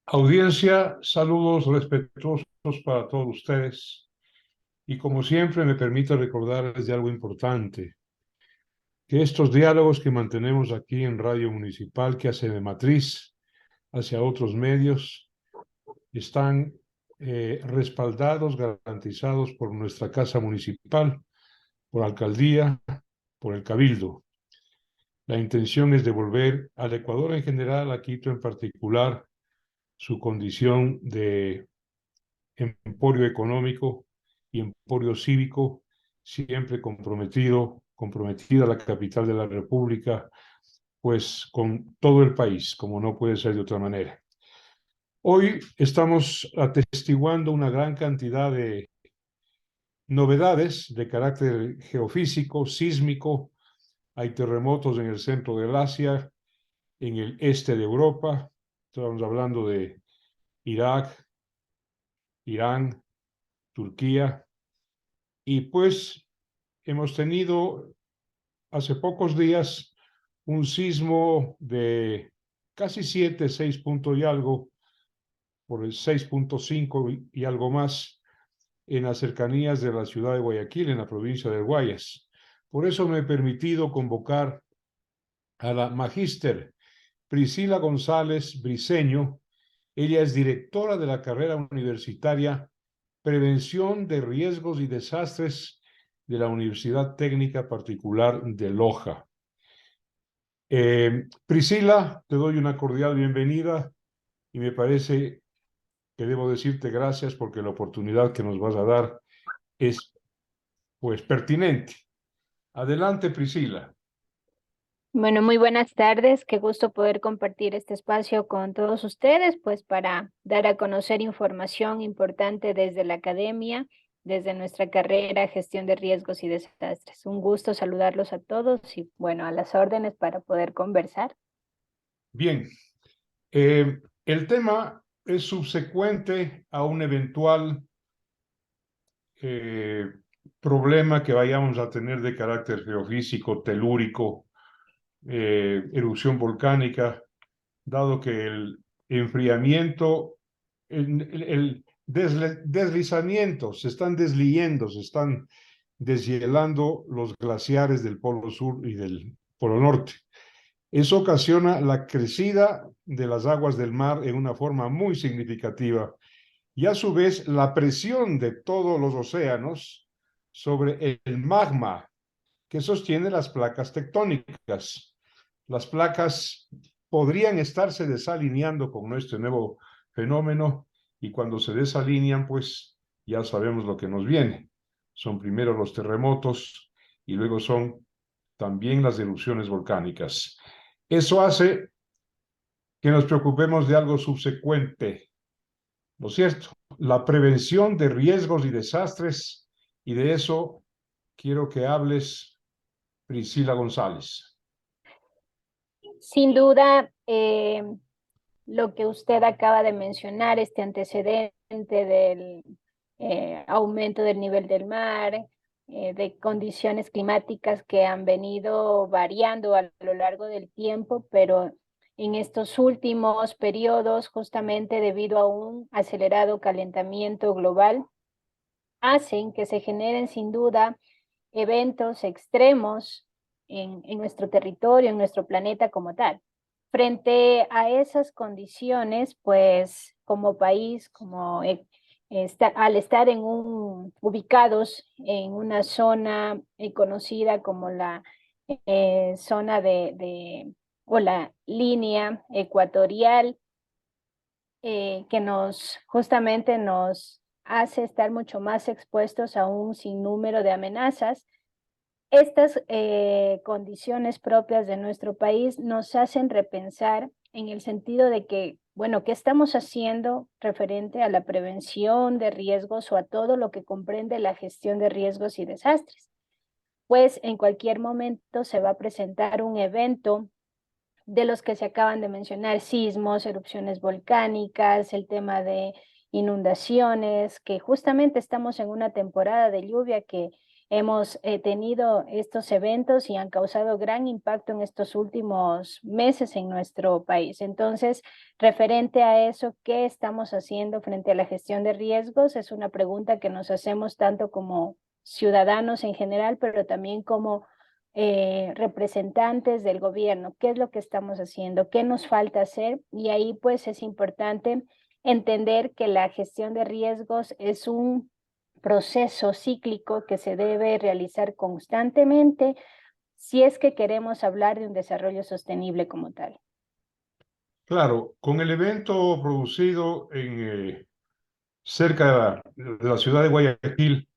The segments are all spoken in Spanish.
Audiencia, saludos respetuosos para todos ustedes. Y como siempre, me permito recordarles de algo importante, que estos diálogos que mantenemos aquí en Radio Municipal, que hace de matriz hacia otros medios, están respaldados, garantizados por nuestra Casa Municipal, por Alcaldía, por el Cabildo. La intención es devolver al Ecuador en general, a Quito en particular, su condición de emporio económico y emporio cívico, siempre comprometida la capital de la República, pues con todo el país, como no puede ser de otra manera. Hoy estamos atestiguando una gran cantidad de novedades de carácter geofísico, sísmico. Hay terremotos en el centro del Asia, en el este de Europa. Estamos hablando de Irak, Irán, Turquía. Y pues hemos tenido hace pocos días un sismo de casi 7, 6 puntos y algo, por el 6,5 y algo más, en las cercanías de la ciudad de Guayaquil, en la provincia de Guayas. Por eso me he permitido convocar a la magíster Priscila González Briceño. Ella es directora de la carrera universitaria Prevención de Riesgos y Desastres de la Universidad Técnica Particular de Loja. Priscila, te doy una cordial bienvenida y me parece que debo decirte gracias porque la oportunidad que nos vas a dar es pues pertinente. Adelante, Priscila. Bueno, muy buenas tardes. Qué gusto poder compartir este espacio con todos ustedes, pues para dar a conocer información importante desde la academia, desde nuestra carrera, gestión de riesgos y desastres. Un gusto saludarlos a todos y bueno, a las órdenes para poder conversar. Bien, el tema es subsecuente a un eventual eh, problema que vayamos a tener de carácter geofísico, telúrico, erupción volcánica, dado que el enfriamiento, el deslizamiento, se están desliyendo, se están deshielando los glaciares del Polo Sur y del Polo Norte. Eso ocasiona la crecida de las aguas del mar en una forma muy significativa y a su vez la presión de todos los océanos sobre el magma que sostiene las placas tectónicas. Las placas podrían estarse desalineando con este nuevo fenómeno y cuando se desalinean, pues ya sabemos lo que nos viene. Son primero los terremotos y luego son también las erupciones volcánicas. Eso hace que nos preocupemos de algo subsecuente, ¿no es cierto? La prevención de riesgos y desastres, y de eso quiero que hables, Priscila González. Sin duda, lo que usted acaba de mencionar, este antecedente del aumento del nivel del mar, de condiciones climáticas que han venido variando a lo largo del tiempo, pero en estos últimos periodos, justamente debido a un acelerado calentamiento global, hacen que se generen sin duda eventos extremos en nuestro territorio, en nuestro planeta como tal. Frente a esas condiciones, pues como país, al estar ubicados en una zona conocida como la zona o la línea ecuatorial, que justamente nos hace estar mucho más expuestos a un sinnúmero de amenazas. Estas condiciones propias de nuestro país nos hacen repensar en el sentido de que, bueno, ¿qué estamos haciendo referente a la prevención de riesgos o a todo lo que comprende la gestión de riesgos y desastres? Pues en cualquier momento se va a presentar un evento de los que se acaban de mencionar: sismos, erupciones volcánicas, el tema de inundaciones, que justamente estamos en una temporada de lluvia que hemos tenido estos eventos y han causado gran impacto en estos últimos meses en nuestro país. Entonces, referente a eso, ¿qué estamos haciendo frente a la gestión de riesgos? Es una pregunta que nos hacemos tanto como ciudadanos en general, pero también como representantes del gobierno. ¿Qué es lo que estamos haciendo? ¿Qué nos falta hacer? Y ahí pues es importante entender que la gestión de riesgos es un proceso cíclico que se debe realizar constantemente si es que queremos hablar de un desarrollo sostenible como tal. Claro, con el evento producido cerca de la ciudad de Guayaquil,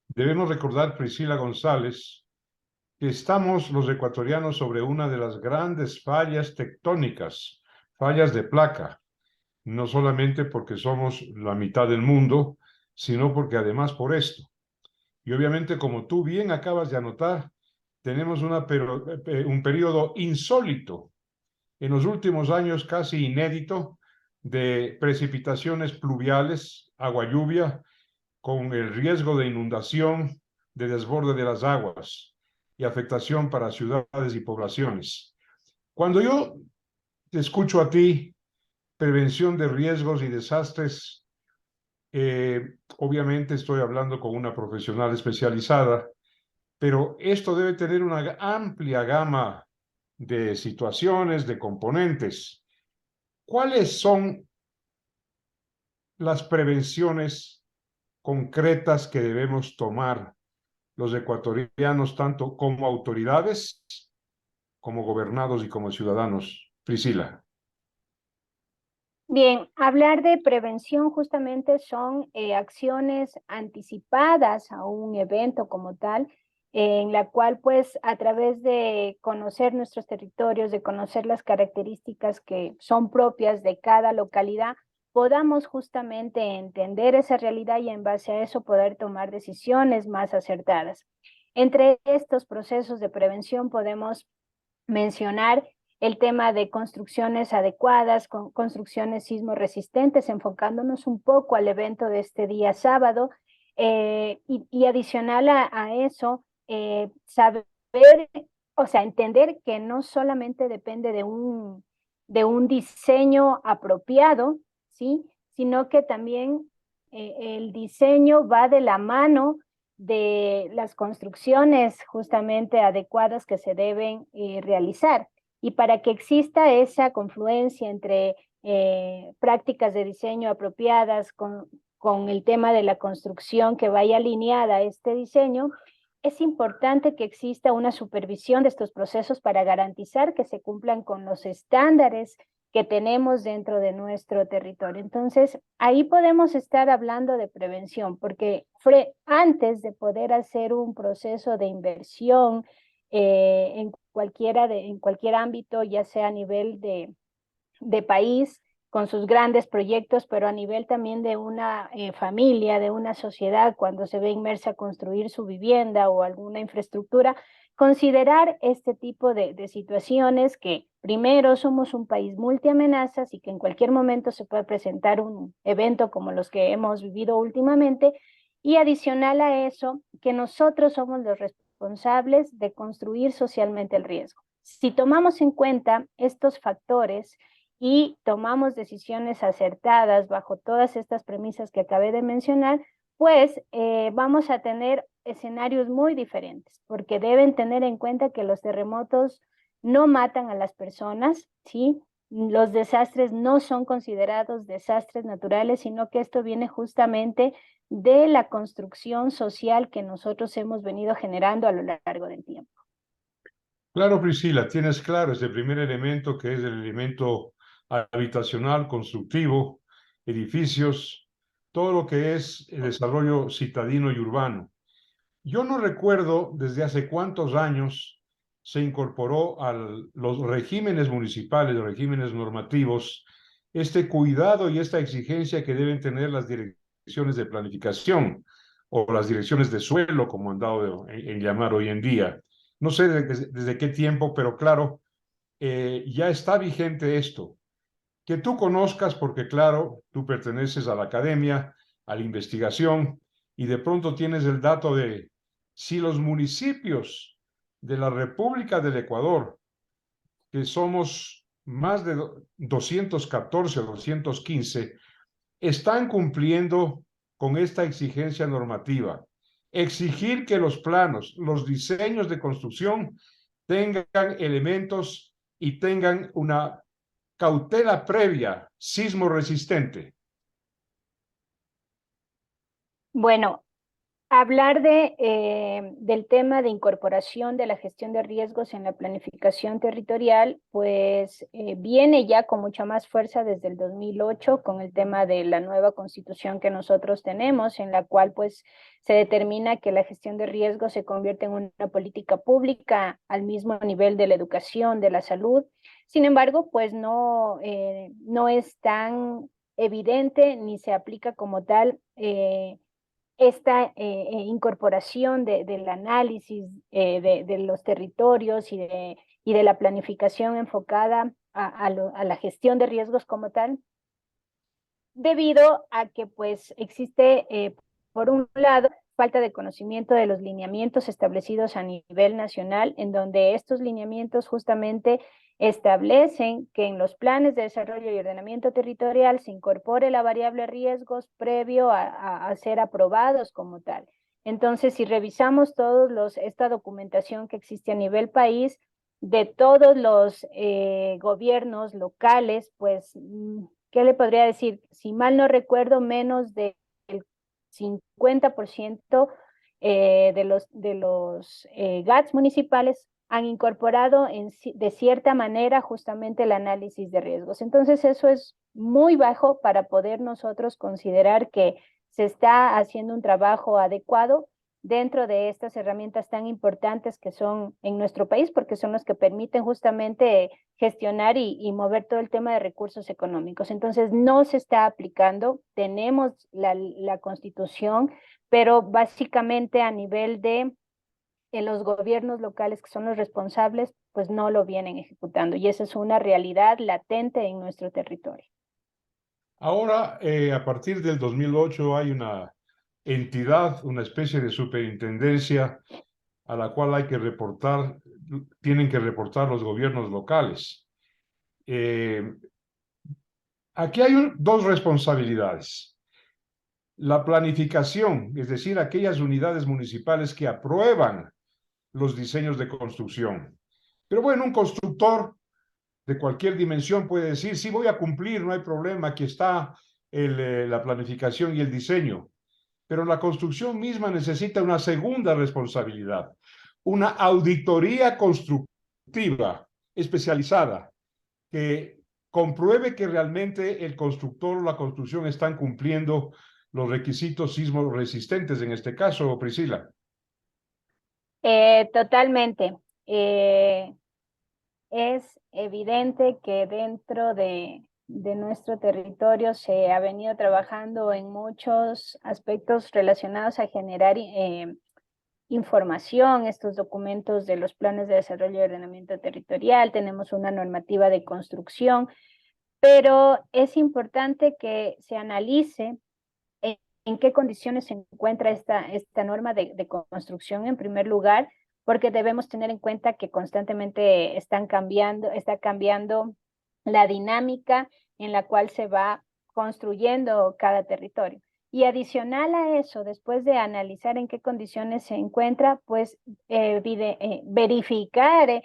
debemos recordar, Priscila González, que estamos los ecuatorianos sobre una de las grandes fallas tectónicas, fallas de placa, no solamente porque somos la mitad del mundo, sino porque además por esto. Y obviamente, como tú bien acabas de anotar, tenemos un periodo insólito, en los últimos años casi inédito, de precipitaciones pluviales, agua lluvia, con el riesgo de inundación, de desborde de las aguas y afectación para ciudades y poblaciones. Cuando yo te escucho a ti, prevención de riesgos y desastres, obviamente estoy hablando con una profesional especializada, pero esto debe tener una amplia gama de situaciones, de componentes. ¿Cuáles son las prevenciones concretas que debemos tomar los ecuatorianos, tanto como autoridades, como gobernados y como ciudadanos? Priscila. Bien, hablar de prevención justamente son acciones anticipadas a un evento como tal, en la cual pues a través de conocer nuestros territorios, de conocer las características que son propias de cada localidad, podamos justamente entender esa realidad y en base a eso poder tomar decisiones más acertadas. Entre estos procesos de prevención podemos mencionar el tema de construcciones adecuadas, construcciones sismo resistentes, enfocándonos un poco al evento de este día sábado, y adicional a eso, saber, o sea, entender que no solamente depende de un diseño apropiado, ¿sí? Sino que también el diseño va de la mano de las construcciones justamente adecuadas que se deben realizar. Y para que exista esa confluencia entre prácticas de diseño apropiadas con el tema de la construcción que vaya alineada a este diseño, es importante que exista una supervisión de estos procesos para garantizar que se cumplan con los estándares que tenemos dentro de nuestro territorio. Entonces, ahí podemos estar hablando de prevención, porque antes de poder hacer un proceso de inversión en cualquier ámbito, ya sea a nivel de país, con sus grandes proyectos, pero a nivel también de una familia, de una sociedad, cuando se ve inmersa a construir su vivienda o alguna infraestructura, considerar este tipo de situaciones que primero somos un país multiamenazas y que en cualquier momento se puede presentar un evento como los que hemos vivido últimamente, y adicional a eso, que nosotros somos los responsables de construir socialmente el riesgo. Si tomamos en cuenta estos factores y tomamos decisiones acertadas bajo todas estas premisas que acabé de mencionar, pues vamos a tener escenarios muy diferentes, porque deben tener en cuenta que los terremotos no matan a las personas, ¿sí? Los desastres no son considerados desastres naturales, sino que esto viene justamente de la construcción social que nosotros hemos venido generando a lo largo del tiempo. Claro, Priscila, tienes claro ese primer elemento que es el elemento habitacional, constructivo, edificios, todo lo que es el desarrollo citadino y urbano. Yo no recuerdo desde hace cuántos años se incorporó a los regímenes municipales, los regímenes normativos, este cuidado y esta exigencia que deben tener las direcciones de planificación o las direcciones de suelo, como han dado en llamar hoy en día. No sé desde qué tiempo, pero claro, ya está vigente esto. Que tú conozcas, porque claro, tú perteneces a la academia, a la investigación, y de pronto tienes el dato de si los municipios de la República del Ecuador, que somos más de 214 o 215, están cumpliendo con esta exigencia normativa. Exigir que los planos, los diseños de construcción tengan elementos y tengan una cautela previa sismo resistente. Bueno, hablar del tema de incorporación de la gestión de riesgos en la planificación territorial, pues viene ya con mucha más fuerza desde el 2008 con el tema de la nueva constitución que nosotros tenemos, en la cual pues se determina que la gestión de riesgos se convierte en una política pública al mismo nivel de la educación, de la salud. Sin embargo, pues no es tan evidente ni se aplica como tal esta incorporación del análisis de los territorios y de la planificación enfocada a la gestión de riesgos como tal, debido a que pues existe, por un lado, falta de conocimiento de los lineamientos establecidos a nivel nacional, en donde estos lineamientos justamente establecen que en los planes de desarrollo y ordenamiento territorial se incorpore la variable riesgos previo a ser aprobados como tal. Entonces, si revisamos esta documentación que existe a nivel país, de todos los gobiernos locales, pues ¿qué le podría decir? Si mal no recuerdo, menos del 50% de los GATS municipales han incorporado de cierta manera justamente el análisis de riesgos. Entonces eso es muy bajo para poder nosotros considerar que se está haciendo un trabajo adecuado dentro de estas herramientas tan importantes que son en nuestro país, porque son los que permiten justamente gestionar y mover todo el tema de recursos económicos. Entonces, no se está aplicando, tenemos la Constitución, pero básicamente a nivel de los gobiernos locales que son los responsables, pues no lo vienen ejecutando y esa es una realidad latente en nuestro territorio. Ahora, a partir del 2008 hay una entidad, una especie de superintendencia a la cual hay que reportar, tienen que reportar los gobiernos locales. Aquí hay dos responsabilidades. La planificación, es decir, aquellas unidades municipales que aprueban los diseños de construcción. Pero bueno, un constructor de cualquier dimensión puede decir, sí, voy a cumplir, no hay problema, aquí está la planificación y el diseño. Pero la construcción misma necesita una segunda responsabilidad, una auditoría constructiva especializada que compruebe que realmente el constructor o la construcción están cumpliendo los requisitos sismo resistentes en este caso, Priscila. Totalmente. Es evidente que dentro de nuestro territorio se ha venido trabajando en muchos aspectos relacionados a generar información, estos documentos de los planes de desarrollo y ordenamiento territorial, tenemos una normativa de construcción, pero es importante que se analice en qué condiciones se encuentra esta norma de construcción en primer lugar, porque debemos tener en cuenta que constantemente está cambiando la dinámica en la cual se va construyendo cada territorio. Y adicional a eso, después de analizar en qué condiciones se encuentra, pues verificar,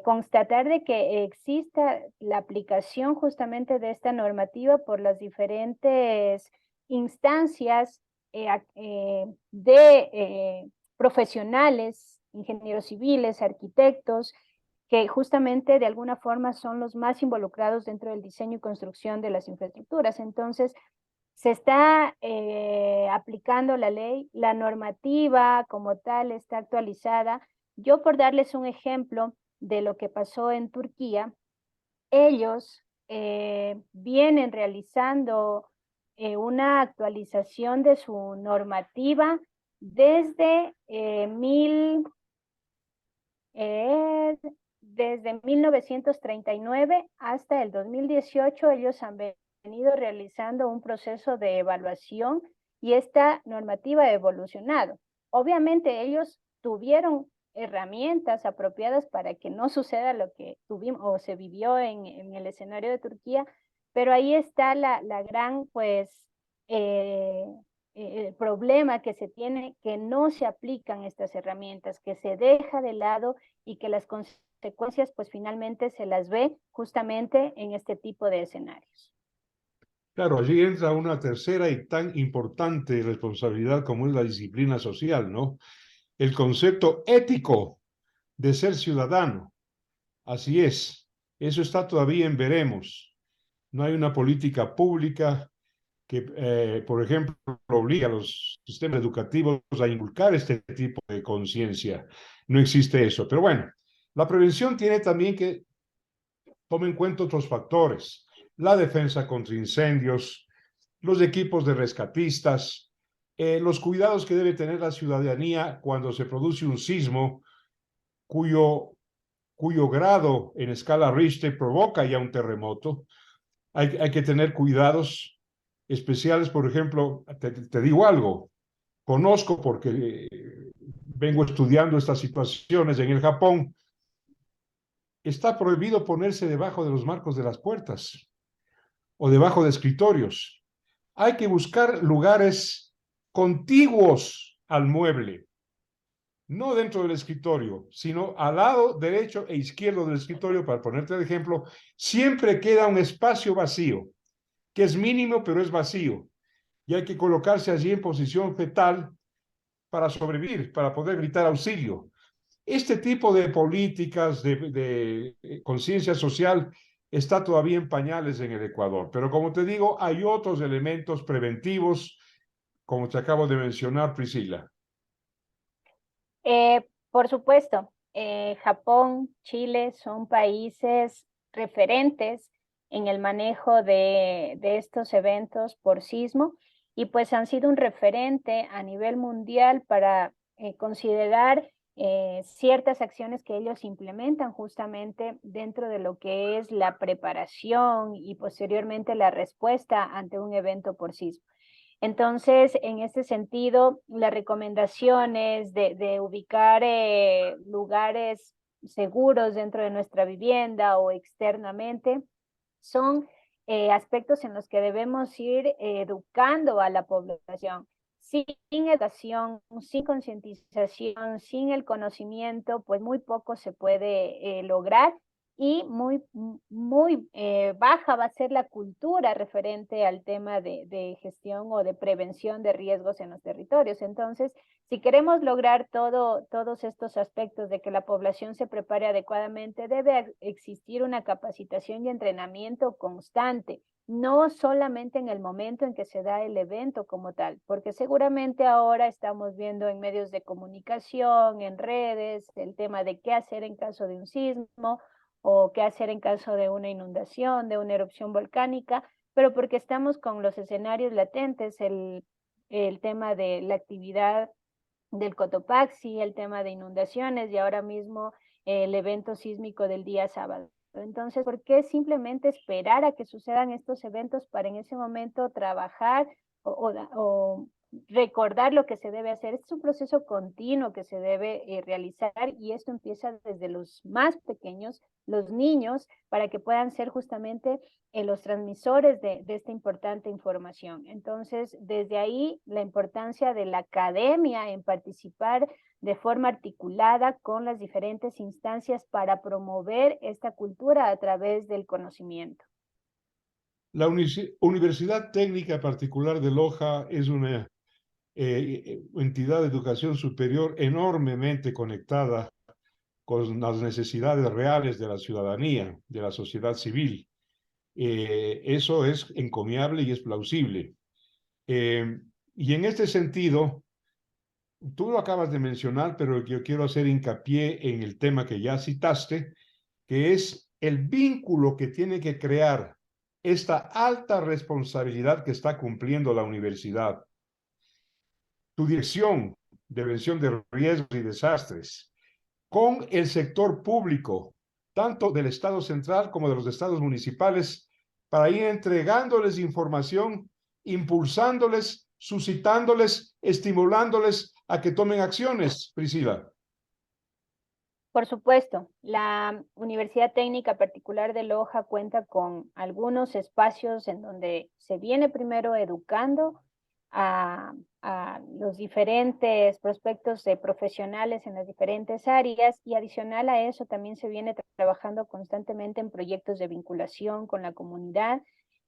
constatar de que exista la aplicación justamente de esta normativa por las diferentes instancias de profesionales, ingenieros civiles, arquitectos, que justamente de alguna forma son los más involucrados dentro del diseño y construcción de las infraestructuras. Entonces, se está aplicando la ley, la normativa como tal está actualizada. Yo por darles un ejemplo de lo que pasó en Turquía, ellos vienen realizando una actualización de su normativa desde, desde 1939 hasta el 2018. Ellos han venido realizando un proceso de evaluación y esta normativa ha evolucionado. obviamente ellos tuvieron herramientas apropiadas para que no suceda lo que tuvimos o se vivió en el escenario de Turquía, pero ahí está la gran, pues, el problema que se tiene, que no se aplican estas herramientas, que se deja de lado y que las consecuencias, pues, finalmente se las ve justamente en este tipo de escenarios. Claro, allí entra una tercera y tan importante responsabilidad como es la disciplina social, ¿no? El concepto ético de ser ciudadano. Así es, eso está todavía en veremos. No hay una política pública que, por ejemplo, obliga a los sistemas educativos a inculcar este tipo de conciencia. No existe eso. Pero bueno, la prevención tiene también que tomar en cuenta otros factores. La defensa contra incendios, los equipos de rescatistas, los cuidados que debe tener la ciudadanía cuando se produce un sismo cuyo grado en escala Richter provoca ya un terremoto. Hay que tener cuidados especiales, por ejemplo, te digo algo, conozco porque vengo estudiando estas situaciones en el Japón, está prohibido ponerse debajo de los marcos de las puertas o debajo de escritorios. Hay que buscar lugares contiguos al mueble, no dentro del escritorio, sino al lado derecho e izquierdo del escritorio, para ponerte de ejemplo, siempre queda un espacio vacío, que es mínimo, pero es vacío. Y hay que colocarse allí en posición fetal para sobrevivir, para poder gritar auxilio. Este tipo de políticas de conciencia social está todavía en pañales en el Ecuador, pero como te digo, hay otros elementos preventivos, como te acabo de mencionar, Priscila. Por supuesto, Japón, Chile son países referentes en el manejo de estos eventos por sismo y pues han sido un referente a nivel mundial para considerar ciertas acciones que ellos implementan justamente dentro de lo que es la preparación y posteriormente la respuesta ante un evento por sismo. Entonces, en este sentido, las recomendaciones de ubicar lugares seguros dentro de nuestra vivienda o externamente son aspectos en los que debemos ir educando a la población. Sin educación, sin concientización, sin el conocimiento, pues muy poco se puede lograr y muy baja va a ser la cultura referente al tema de gestión o de prevención de riesgos en los territorios. Entonces, si queremos lograr todos estos aspectos de que la población se prepare adecuadamente, debe existir una capacitación y entrenamiento constante, no solamente en el momento en que se da el evento como tal, porque seguramente ahora estamos viendo en medios de comunicación, en redes, el tema de qué hacer en caso de un sismo o qué hacer en caso de una inundación, de una erupción volcánica, pero porque estamos con los escenarios latentes, el tema de la actividad del Cotopaxi, el tema de inundaciones y ahora mismo el evento sísmico del día sábado. Entonces, ¿por qué simplemente esperar a que sucedan estos eventos para en ese momento trabajar o recordar lo que se debe hacer? Es un proceso continuo que se debe realizar y esto empieza desde los más pequeños, los niños, para que puedan ser justamente los transmisores de esta importante información. Entonces, desde ahí, la importancia de la academia en participar de forma articulada con las diferentes instancias para promover esta cultura a través del conocimiento. La Universidad Técnica Particular de Loja es una entidad de educación superior enormemente conectada con las necesidades reales de la ciudadanía, de la sociedad civil. Eso es encomiable y es plausible. Y en este sentido, tú lo acabas de mencionar, pero yo quiero hacer hincapié en el tema que ya citaste, que es el vínculo que tiene que crear esta alta responsabilidad que está cumpliendo la universidad. Tu dirección de prevención de riesgos y desastres con el sector público, tanto del Estado central como de los estados municipales, para ir entregándoles información, impulsándoles suscitándoles, estimulándoles a que tomen acciones, Priscila. Por supuesto, la Universidad Técnica Particular de Loja cuenta con algunos espacios en donde se viene primero educando a los diferentes prospectos de profesionales en las diferentes áreas, y adicional a eso también se viene trabajando constantemente en proyectos de vinculación con la comunidad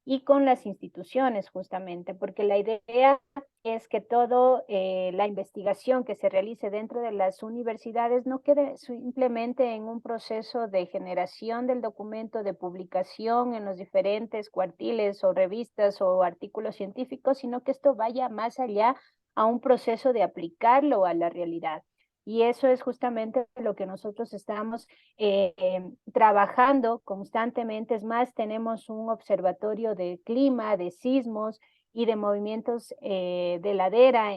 y con las instituciones, justamente, porque la idea es que toda la investigación que se realice dentro de las universidades no quede simplemente en un proceso de generación del documento, de publicación en los diferentes cuartiles o revistas o artículos científicos, sino que esto vaya más allá a un proceso de aplicarlo a la realidad. Y eso es justamente lo que nosotros estamos trabajando constantemente. Es más, tenemos un observatorio de clima, de sismos y de movimientos de ladera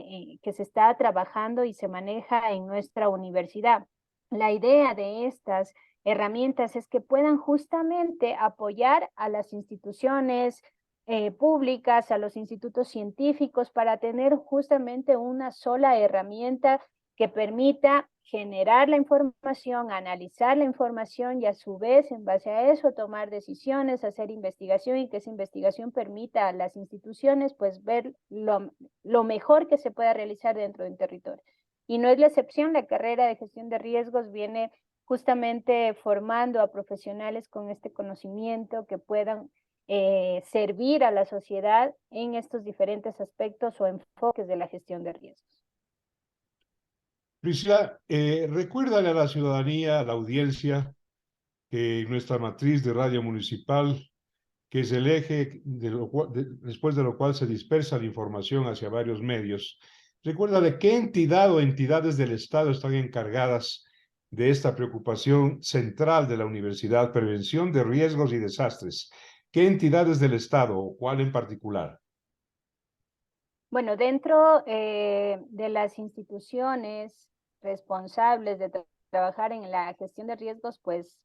que se está trabajando y se maneja en nuestra universidad. La idea de estas herramientas es que puedan justamente apoyar a las instituciones públicas, a los institutos científicos, para tener justamente una sola herramienta que permita generar la información, analizar la información y a su vez, en base a eso, tomar decisiones, hacer investigación, y que esa investigación permita a las instituciones pues ver lo mejor que se pueda realizar dentro de un territorio. Y no es la excepción, la carrera de gestión de riesgos viene justamente formando a profesionales con este conocimiento que puedan servir a la sociedad en estos diferentes aspectos o enfoques de la gestión de riesgos. Priscila, recuérdale a la ciudadanía, a la audiencia, que nuestra matriz de radio municipal, que es el eje después de lo cual se dispersa la información hacia varios medios, recuerda de qué entidad o entidades del Estado están encargadas de esta preocupación central de la universidad, prevención de riesgos y desastres. ¿Qué entidades del Estado o cuál en particular? Bueno, dentro de las instituciones responsables de trabajar en la gestión de riesgos, pues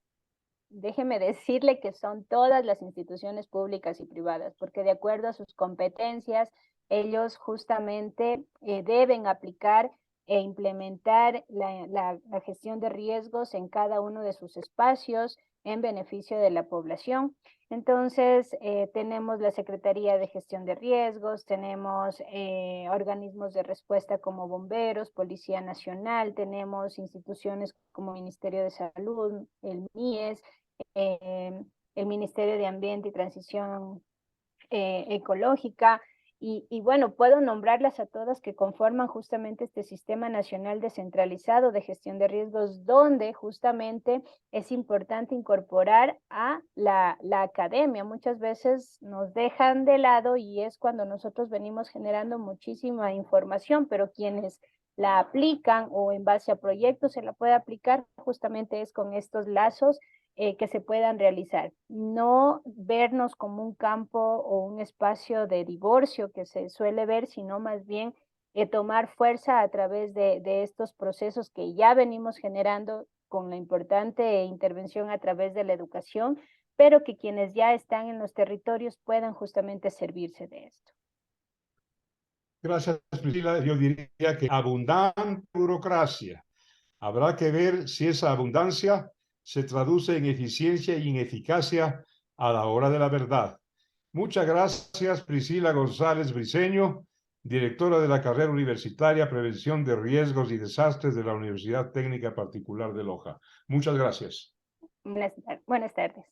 déjeme decirle que son todas las instituciones públicas y privadas, porque de acuerdo a sus competencias, ellos justamente deben aplicar e implementar la gestión de riesgos en cada uno de sus espacios en beneficio de la población. Entonces, tenemos la Secretaría de Gestión de Riesgos, tenemos organismos de respuesta como bomberos, Policía Nacional, tenemos instituciones como Ministerio de Salud, el MIES, el Ministerio de Ambiente y Transición Ecológica, y bueno, puedo nombrarlas a todas que conforman justamente este Sistema Nacional Descentralizado de Gestión de Riesgos, donde justamente es importante incorporar a la academia. Muchas veces nos dejan de lado y es cuando nosotros venimos generando muchísima información, pero quienes la aplican o en base a proyectos se la puede aplicar justamente es con estos lazos que se puedan realizar. No vernos como un campo o un espacio de divorcio que se suele ver, sino más bien tomar fuerza a través de estos procesos que ya venimos generando con la importante intervención a través de la educación, pero que quienes ya están en los territorios puedan justamente servirse de esto. Gracias, Priscila. Yo diría que abundante burocracia. Habrá que ver si esa abundancia se traduce en eficiencia y en eficacia a la hora de la verdad. Muchas gracias, Priscila González Briceño, directora de la carrera universitaria Prevención de Riesgos y Desastres de la Universidad Técnica Particular de Loja. Muchas gracias. Buenas tardes.